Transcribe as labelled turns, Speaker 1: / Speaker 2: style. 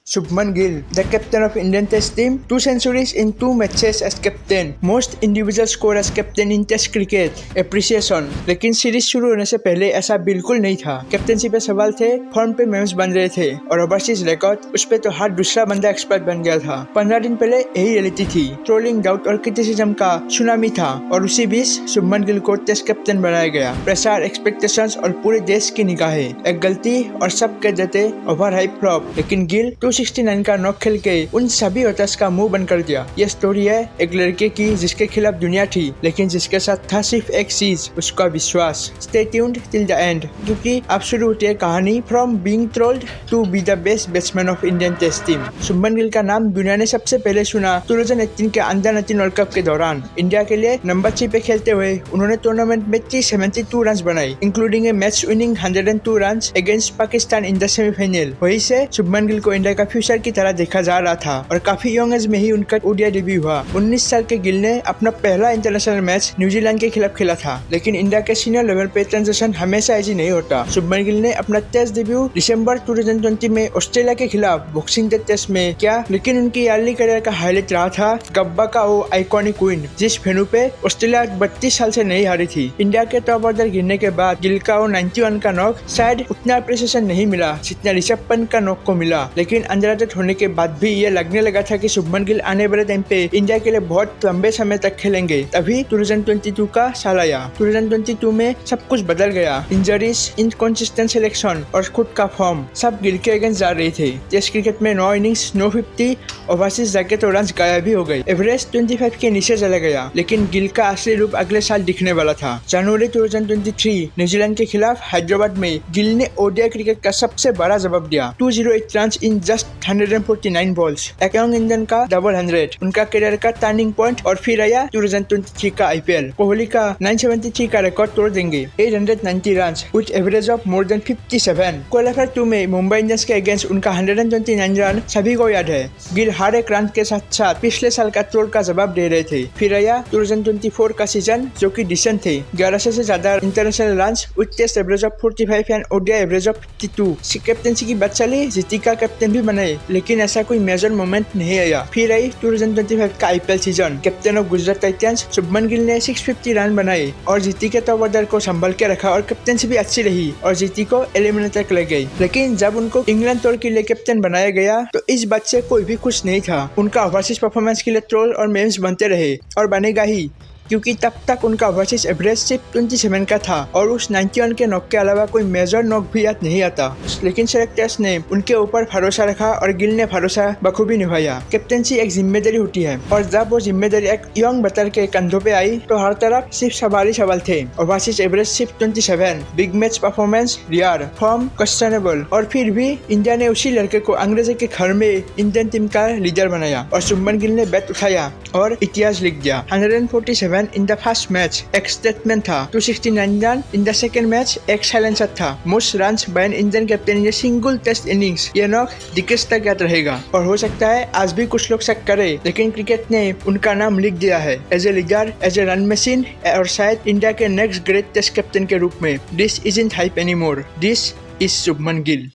Speaker 1: Shubman Gill, the captain of Indian Test team, 2 centuries in 2 matches as captain, most individual score as captain in Test cricket, appreciation। लेकिन series शुरू होने से पहले ऐसा बिल्कुल नहीं था। कैप्टनसी पे सवाल थे, फॉर्म पे मेम्स बन रहे थे और ओवरसीज रिकॉर्ड उस पे तो हर दूसरा बंदा एक्सपर्ट बन गया था। 15 दिन पहले यही रियलिटी थी। ट्रोलिंग, डाउट और क्रिटिसिज्म का सुनामी था और उसी बीच शुभमन गिल को टेस्ट कैप्टन बनाया गया। प्रेशर, एक्सपेक्टेशंस और पूरे देश की निगाहें, एक गलती और सब कह देते ओवर हाइप फ्लॉप, लेकिन गिल 269 का नॉक खेल के उन सभी होटर्स का मुंह बंद कर दिया। ये स्टोरी है एक लड़के की जिसके खिलाफ दुनिया थी, लेकिन जिसके साथ था सिर्फ एक चीज, उसका विश्वास। Stay tuned till the end, क्योंकि अब शुरू होती है कहानी from being trolled to be the best batsman of Indian test team. Shubman Gill का नाम दुनिया ने सबसे पहले सुना 2018 के अंडर 19 वर्ल्ड कप के दौरान। इंडिया के लिए नंबर 3 पे खेलते हुए उन्होंने टूर्नामेंट में 372 रन बनाए, including A match winning 102 run against Pakistan in the semifinal. वहीं से शुभमन गिल को इंडिया का फ्यूचर की तरह देखा जा रहा था और काफी यंग एज में ही उनका ओडीआई डेब्यू हुआ। 19 साल के गिल ने अपना पहला इंटरनेशनल मैच न्यूजीलैंड के खिलाफ खेला था, लेकिन इंडिया के सीनियर लेवल पे ट्रांजिशन हमेशा ऐसी नहीं होता। शुभमन गिल ने अपना टेस्ट डेब्यू दिसंबर 2020 में ऑस्ट्रेलिया के खिलाफ बॉक्सिंग डे टेस्ट में किया, लेकिन उनकी अर्ली करियर का हाईलाइट रहा था गब्बा का वो आइकॉनिक विन, जिस वेन्यू पे ऑस्ट्रेलिया 32 साल से नहीं हारी थी। इंडिया के टॉप ऑर्डर गिरने के बाद गिल का वो 91 का नॉक शायद उतना अप्रिसिएशन नहीं मिला जितना ऋषभ पंत का नॉक को मिला, लेकिन अंडररेटेड होने के बाद भी ये लगने लगा था कि शुभमन गिल आने वाले टाइम पे इंडिया के लिए बहुत लंबे समय तक खेलेंगे। तभी 2022 का साल आया। 2022 में सब कुछ बदल गया। इंजरीज, इनकंसिस्टेंट सिलेक्शन और खुद का फॉर्म सब गिल के अगेंस्ट जा रही थी। टेस्ट क्रिकेट में 9 इनिंग्स 950, ओवरसीज जाके तो रन गायब ही हो गए। एवरेज 25 के नीचे चला गया, लेकिन गिल का असली रूप अगले साल दिखने वाला था। जनवरी 2023 न्यूजीलैंड के खिलाफ हैदराबाद में गिल ने ओडीआई क्रिकेट का सबसे बड़ा जवाब दिया। 208 रन इन जस्ट 149 बॉल्स, एक यंग इंडियन का डबल 100, उनका करियर का टर्निंग पॉइंट। और फिर आया 2023 का आईपीएल। कोहली का 973 का रिकॉर्ड तोड़ देंगे, 890 run with average of more than 57। Qualifier 2 में मुंबई इंडियंस के अगेंस्ट उनका 129 रन सभी को याद है। गिल हर एक रन के साथ साथ पिछले साल का तोड़ का जवाब दे रहे थे। फिर आया 2024 का सीजन, जो कि डिसेंट थे। 1100 से ज्यादा international run with test average of 45 and ODI average of 52। Captaincy की बात चली, जीटी का कैप्टन भी बने, लेकिन ऐसा कोई मेजर मोमेंट नहीं आया। फिर आई 2025 का IPL season. Captain of Gujarat Titans Shubman Gill ने 650 रन बनाए और जीटी के टॉप ऑर्डर को संभाल के रखा और कैप्टेंसी भी अच्छी रही और जीटी को एलिमिनेटर तक ले गई। लेकिन जब उनको इंग्लैंड टूर के लिए कैप्टन बनाया गया तो इस बात से कोई भी खुश नहीं था। उनका ओवरसीज परफॉर्मेंस के लिए ट्रोल और मेम्स बनते रहे और बनेगा ही, क्योंकि तब तक उनका ओवरसीज एवरेज सिर्फ 27 का था और उस 91 के नॉक के अलावा कोई मेजर नॉक भी याद नहीं आता। लेकिन सेलेक्टर्स ने उनके ऊपर भरोसा रखा और गिल ने भरोसा बखूबी निभाया। कैप्टेंसी एक जिम्मेदारी होती है और जब वो जिम्मेदारी एक यंग बटर के कंधों पे आई तो हर तरफ सिर्फ सवाल थे। ओवरसीज एवरेज सिर्फ 27, big match performance rear, form questionable, और फिर भी इंडिया ने उसी लड़के को अंग्रेजी के घर में इंडियन टीम का लीडर बनाया और शुभमन गिल ने बैट उठाया और इतिहास लिख दिया। 147 इन द फर्स्ट मैच एक स्टेटमेंट था, 269 रन इन द सेकंड मैच एक साइलेंसर था। Most runs by an Indian captain in single test innings. ये नॉक डिकेड्स तक याद रहेगा और हो सकता है आज भी कुछ लोग शक करे, लेकिन क्रिकेट ने उनका नाम लिख दिया है as a leader, as a run machine और शायद इंडिया के नेक्स्ट ग्रेट टेस्ट कैप्टन के रूप में। This isn't hype anymore, this is Shubman Gill.